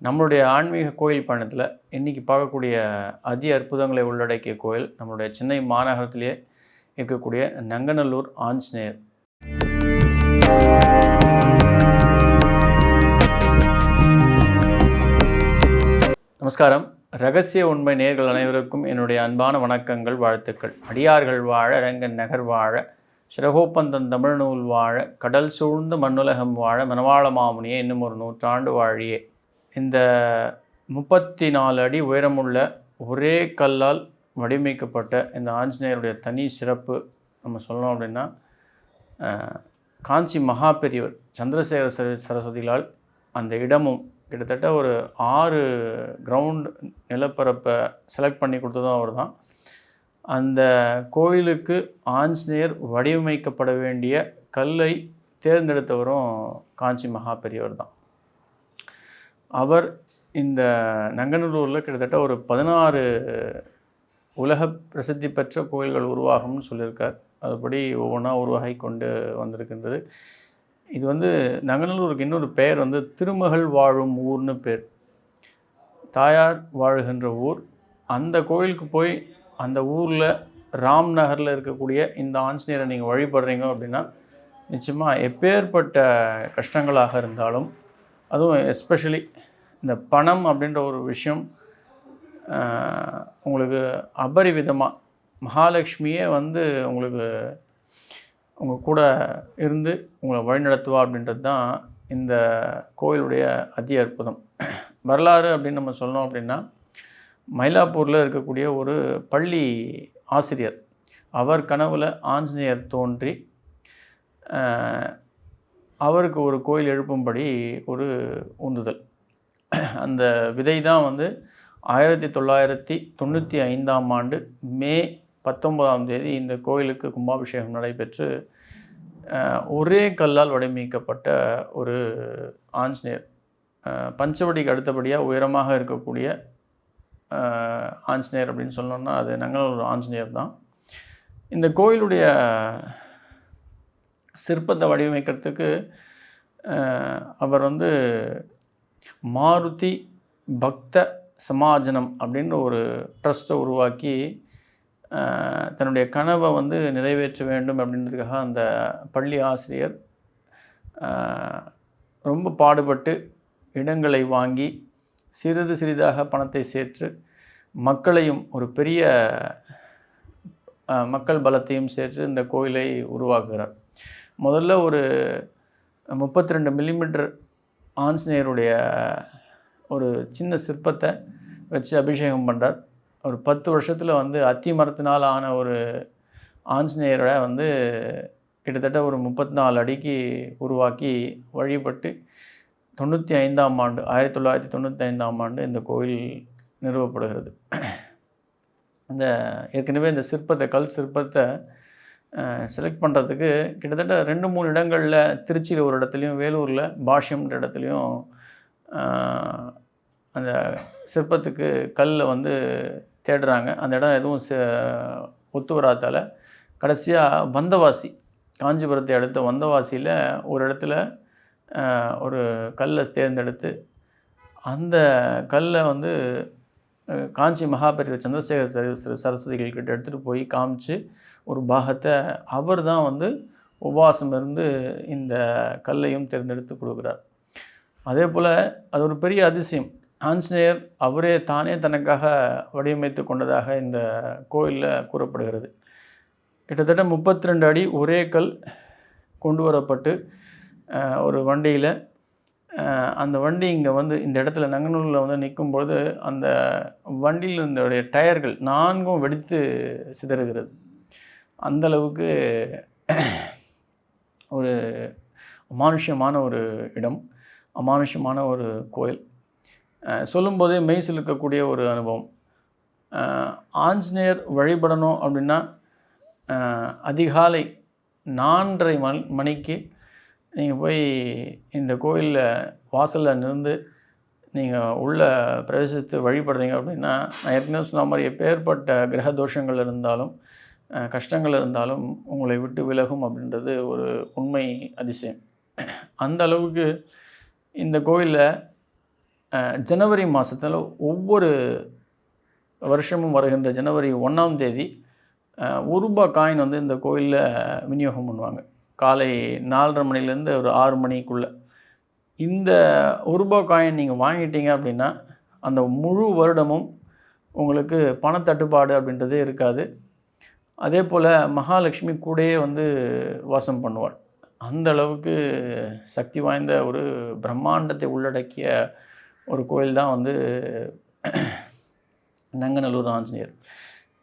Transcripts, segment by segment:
நம்மளுடைய ஆன்மீக கோயில் பயணத்தில் இன்றைக்கி பார்க்கக்கூடிய அதி அற்புதங்களை உள்ளடக்கிய கோயில் நம்மளுடைய சென்னை மாநகரத்திலேயே இருக்கக்கூடிய நங்கநல்லூர் ஆஞ்சநேயர். நமஸ்காரம். ரகசிய உண்மை நேயர்கள் அனைவருக்கும் என்னுடைய அன்பான வணக்கங்கள், வாழ்த்துக்கள். அடியார்கள் வாழ, ரங்கன் நகர் வாழ, சிறகோப்பந்தன் தமிழ்நூல் வாழ, கடல் சூழ்ந்து மண்ணுலகம் வாழ, மனவாள மாமுனியே இன்னும் ஒரு 100 ஆண்டு வாழியே. இந்த 34 அடி உயரமுள்ள ஒரே கல்லால் வடிவமைக்கப்பட்ட இந்த ஆஞ்சநேயருடைய தனி சிறப்பு நம்ம சொல்லணும் அப்படின்னா, காஞ்சி மகா பெரியவர் சந்திரசேகர சரஸ்வதிகளால் அந்த இடமும் கிட்டத்தட்ட ஒரு 6 கிரவுண்ட் நிலப்பரப்பை செலக்ட் பண்ணி கொடுத்ததும் அவர் தான். அந்த கோயிலுக்கு ஆஞ்சநேயர் வடிவமைக்கப்பட வேண்டிய கல்லை தேர்ந்தெடுத்தவரும் காஞ்சி மகா பெரியவர் தான். அவர் இந்த நங்கநல்லூரில் கிட்டத்தட்ட ஒரு 16 உலக பிரசித்தி பெற்ற கோயில்கள் உருவாகும்னு சொல்லியிருக்கார். அதுபடி ஒவ்வொன்றா உருவாகி கொண்டு வந்திருக்கின்றது. இது நங்கநல்லூருக்கு இன்னொரு பெயர் திருமகள் வாழும் ஊர்னு பேர். தாயார் வாழுகின்ற ஊர். அந்த கோயிலுக்கு போய் அந்த ஊரில் ராம் நகரில் இருக்கக்கூடிய இந்த ஆஞ்சநேயரை நீங்கள் வழிபடுறீங்க அப்படின்னா நிச்சயமாக எப்பேற்பட்ட கஷ்டங்களாக இருந்தாலும், அதுவும் எஸ்பெஷலி இந்த பணம் அப்படின்ற ஒரு விஷயம் உங்களுக்கு அபரிவிதமாக மகாலட்சுமியே உங்களுக்கு உங்கள் கூட இருந்து உங்களை வழிநடத்துவா அப்படின்றது தான் இந்த கோயிலுடைய அதி அற்புதம். வரலாறு அப்படின்னு நம்ம சொன்னோம் அப்படின்னா, மயிலாப்பூரில் இருக்கக்கூடிய ஒரு பள்ளி ஆசிரியர், அவர் கனவில் ஆஞ்சநேயர் தோன்றி அவருக்கு ஒரு கோயில் எழுப்பும்படி ஒரு உந்துதல். அந்த விதை தான் 1995ஆம் ஆண்டு மே 19ஆம் தேதி இந்த கோயிலுக்கு கும்பாபிஷேகம் நடைபெற்று ஒரே கல்லால் வடிவமைக்கப்பட்ட ஒரு ஆஞ்சநேயர். பஞ்சவடிக்கு அடுத்தபடியாக உயரமாக இருக்கக்கூடிய ஆஞ்சநேயர் அப்படின்னு சொன்னோம்னா அது நங்கநல்லூர் ஆஞ்சநேயர் தான். இந்த கோயிலுடைய சிற்பத்தை வடிவமைக்கிறதுக்கு அவர் மாருதி பக்த சமாஜனம் அப்படின்னு ஒரு ட்ரஸ்ட்டை உருவாக்கி தன்னுடைய கனவை நிறைவேற்ற வேண்டும் அப்படின்றதுக்காக அந்த பள்ளி ஆசிரியர் ரொம்ப பாடுபட்டு இடங்களை வாங்கி சிறிது சிறிதாக பணத்தை சேர்த்து மக்களையும் ஒரு பெரிய மக்கள் பலத்தையும் சேர்த்து இந்த கோயிலை உருவாக்குகிறார். முதல்ல ஒரு 32 மில்லிமீட்டர் ஆஞ்சநேயருடைய ஒரு சின்ன சிற்பத்தை வச்சு அபிஷேகம் பண்ணுறார். ஒரு 10 வருஷத்தில் அத்தி மரத்தினால் ஆன ஒரு ஆஞ்சநேயரை கிட்டத்தட்ட ஒரு 34 அடிக்கு உருவாக்கி வழிபட்டு 95ஆம் ஆண்டு 1995ஆம் ஆண்டு இந்த கோயில் நிறுவப்படுகிறது. ஏற்கனவே இந்த சிற்பத்தை கல் சிற்பத்தை செலக்ட் பண்ணுறதுக்கு கிட்டத்தட்ட 2-3 இடங்களில், திருச்சியில் ஒரு இடத்துலையும், வேலூரில் பாஷ்யம்ன்ற இடத்துலையும் அந்த சிற்பத்துக்கு கல்லை தேடுறாங்க. அந்த இடம் எதுவும் ஒத்து வராதால் கடைசியாக வந்தவாசி, காஞ்சிபுரத்தை அடுத்த வந்தவாசியில் ஒரு இடத்துல ஒரு கல்லை தேர்ந்தெடுத்து அந்த கல்லை காஞ்சி மகாபெரியவர் சந்திரசேகர சரஸ்வதிகள்கிட்ட எடுத்துகிட்டு போய் காமிச்சு ஒரு பாகத்தை அவர் தான் உபவாசம் இருந்து இந்த கல்லையும் தேர்ந்தெடுத்து கொடுக்குறார். அதே போல் அது ஒரு பெரிய அதிசயம். ஆஞ்சநேயர் அவரே தானே தனக்காக வடிவமைத்து கொண்டதாக இந்த கோயிலில் கூறப்படுகிறது. கிட்டத்தட்ட 32 அடி ஒரே கல் கொண்டு வரப்பட்டு ஒரு வண்டியில், அந்த வண்டி இங்கே இந்த இடத்துல நங்கநல்லூரில் நிற்கும்பொழுது அந்த வண்டியில் இருந்தோடைய டயர்கள் 4ம் வெடித்து சிதறுகிறது. அந்தளவுக்கு ஒரு அமானுஷ்யமான ஒரு இடம், அமானுஷ்யமான ஒரு கோயில். சொல்லும்போதே மெய் சிலுக்கக்கூடிய ஒரு அனுபவம். ஆஞ்சநேயர் வழிபடணும் அப்படின்னா அதிகாலை 4:30 மணிக்கு நீங்கள் போய் இந்த கோயிலில் வாசலில் நின்று நீங்கள் உள்ளே பிரவேசித்து வழிபடுறீங்க அப்படின்னா, நான் ஏற்கனவே சொன்ன மாதிரி எப்பேற்பட்ட கிரக தோஷங்கள் இருந்தாலும், கஷ்டங்கள் இருந்தாலும் உங்களை விட்டு விலகும் அப்படின்றது ஒரு உண்மை அதிசயம். அந்த அளவுக்கு இந்த கோயிலில் ஜனவரி மாதத்தில் ஒவ்வொரு வருஷமும் வருகின்ற ஜனவரி 1ஆம் தேதி ரூ. 1 காயின் வந்து இந்த கோயிலில் விநியோகம் பண்ணுவாங்க. காலை 4:30 மணிலேருந்து ஒரு 6 மணிக்குள்ளே. இந்த ரூ. 1 காயின் நீங்கள் வாங்கிட்டீங்க அப்படின்னா அந்த முழு வருடமும் உங்களுக்கு பணத்தட்டுப்பாடு அப்படின்றதே இருக்காது. அதே போல் மகாலட்சுமி கூடயே வந்து வாசம் பண்ணுவாள். அந்த அளவுக்கு சக்தி வாய்ந்த ஒரு பிரம்மாண்டத்தை உள்ளடக்கிய ஒரு கோயில் தான் வந்து நங்கநல்லூர் ஆஞ்சநேயர்.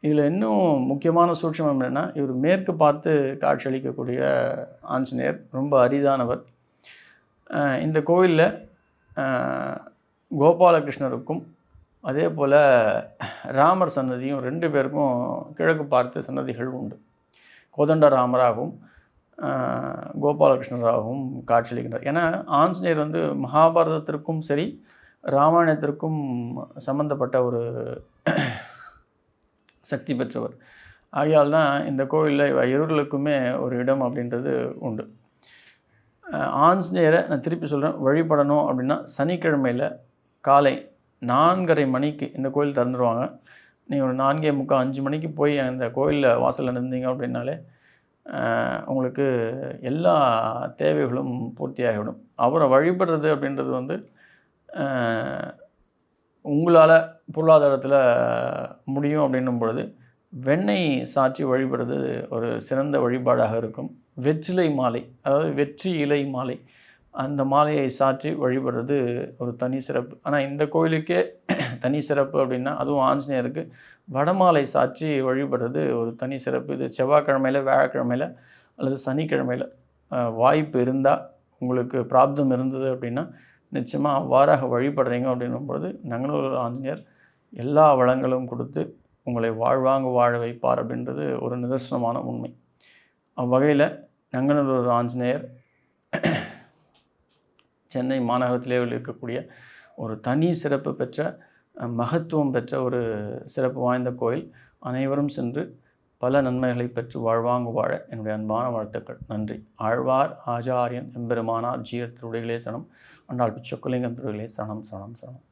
இதில் இன்னும் முக்கியமான சூட்சமம் என்னென்னா, இவர் மேற்கு பார்த்து காட்சியளிக்கக்கூடிய ஆஞ்சநேயர். ரொம்ப அரிதானவர். இந்த கோயிலில் கோபாலகிருஷ்ணருக்கும் அதே போல் ராமர் சன்னதியும் 2 பேருக்கும் கிழக்கு பார்த்து சன்னதிகள் உண்டு. கோதண்டராமராகவும் கோபாலகிருஷ்ணராகவும் காட்சியளிக்கின்றார். ஏன்னா ஆஞ்சநேயர் வந்து மகாபாரதத்திற்கும் சரி ராமாயணத்திற்கும் சம்பந்தப்பட்ட ஒரு சக்தி பெற்றவர். ஆகையால் தான் இந்த கோயிலில் இருவர்களுக்குமே ஒரு இடம் அப்படின்றது உண்டு. ஆஞ்சநேயரை நான் திருப்பி சொல்கிறேன், வழிபடணும் அப்படின்னா சனிக்கிழமையில் காலை 4:30 மணிக்கு இந்த கோயில் திறந்துடுவாங்க. நீங்கள் ஒரு 4:45, 5 மணிக்கு போய் அந்த கோயிலில் வாசலில் நின்றீங்க அப்படின்னாலே உங்களுக்கு எல்லா தேவைகளும் பூர்த்தியாகிவிடும். அவரை வழிபடுறது அப்படின்றது வந்து உங்களால் பொருளாதாரத்தில் முடியும் அப்படின்னும் பொழுது வெண்ணெய் சாற்றி வழிபடுறது ஒரு சிறந்த வழிபாடாக இருக்கும். வெற்றிலை மாலை, அதாவது வெற்றி இலை மாலை, அந்த மாலையை சாற்றி வழிபடுறது ஒரு தனி சிறப்பு. ஆனால் இந்த கோயிலுக்கே தனி சிறப்பு அப்படின்னா அதுவும் ஆஞ்சநேயருக்கு வடமாலை சாற்றி வழிபடுறது ஒரு தனி சிறப்பு. இது செவ்வாய்க்கிழமையில், வியாழக்கிழமையில் அல்லது சனிக்கிழமையில் வாய்ப்பு இருந்தால், உங்களுக்கு பிராப்தம் இருந்தது அப்படின்னா நிச்சயமாக அவ்வாறாக வழிபடுறீங்க அப்படின்னும்போது நங்கநல்லூர் ஆஞ்சநேயர் எல்லா வளங்களும் கொடுத்து உங்களை வாழ்வாங்க வாழ வைப்பார் அப்படின்றது ஒரு நிதர்சனமான உண்மை. அவ்வகையில் நங்கநல்லூர் ஆஞ்சநேயர் சென்னை மாநகரத்திலே இருக்கக்கூடிய ஒரு தனி சிறப்பு பெற்ற மகத்துவம் பெற்ற ஒரு சிறப்பு வாய்ந்த கோயில். அனைவரும் சென்று பல நன்மைகளை பெற்று வாழ்வாங்கு வாழ என்னுடைய அன்பான வாழ்த்துக்கள். நன்றி. ஆழ்வார் ஆச்சாரியன் எம்பெருமானார் ஜீயர் திருவடிகளே சரணம். ஆண்டாள் பிச்சக்குலிங்கம் திருவடிகளே சரணம் சரணம் சரணம்.